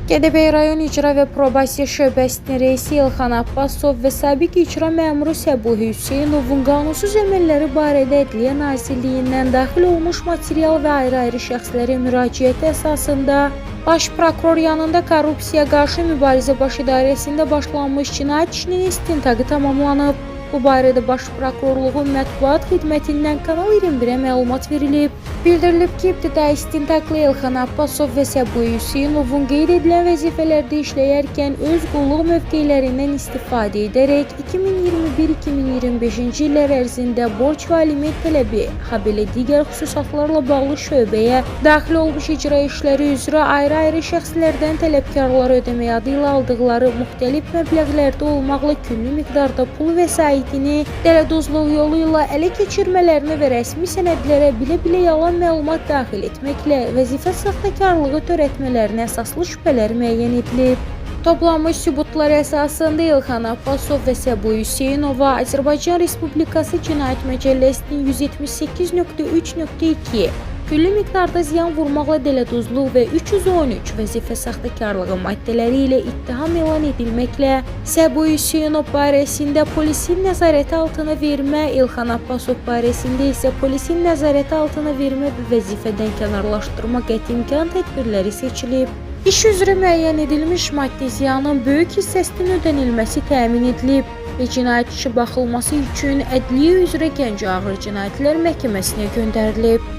Gədəbəy rayon İcra və Probasiya şöbəsinin reisi İlxan Abbasov və sabiq icra məmuru Səbuhi Hüseynovun qanunsuz əməlləri barədə Ədliyyə Nazirliyindən daxil olmuş material və ayrı-ayrı şəxslərə müraciəti əsasında Baş prokuror yanında korrupsiya qarşı mübarizə baş idarəsində başlanmış cinayət işinin istintaqı tamamlanıb. Bu barədə Baş prokurorluğun mətbuat xidmətindən Kanal 21-ə məlumat verilib. Bildirilib ki, ibtidai istintaqlı İlxan Abbasov və Səbuhi Hüseynovun qeyd edilən vəzifələrdə işləyərkən öz qulluq mövqelərindən istifadə edərək 2021-2025-ci illər ərzində borc və aliment tələbi, habelə digər xüsusatlarla bağlı şöbəyə daxil olmuş icra işləri üzrə ayrı-ayrı şəxslərdən tələbkarlar ödəmək adı ilə aldıqları müxtəlif məbləğlərdə olmaqla küllü miqdarda pul vəsaitini dələduzluq yolu ilə ələ keçirmələrini və rəsmi sənədlərə bilə-bilə yalan məlumat daxil etməklə vəzifə saxtakarlığı törətmələrinə əsaslı şübhələr müəyyən edilib. Toplanmış sübutlar əsasında İlxan Abbasov və Səbuhi Hüseynova Azərbaycan Respublikası Cinayət Məcəlləsinin 178.3.2 küllü miqdarda ziyan vurmaqla dələduzluq və 313 vəzifə saxtakarlığı maddələri ilə ittiham elan edilməklə Səbuhi Hüseynov barəsində polisin nəzarəti altına vermə, İlxan Abbasov barəsində isə polisin nəzarəti altına vermə və vəzifədən kənarlaşdırma qəti imkan tədbirləri seçilib. İş üzrə müəyyən edilmiş maddi ziyanın böyük hissəsinin ödənilməsi təmin edilib və cinayət işi baxılması üçün Ədliyyə üzrə Gəncə Ağır Cinayətlər Məhkəməsinə göndərilib.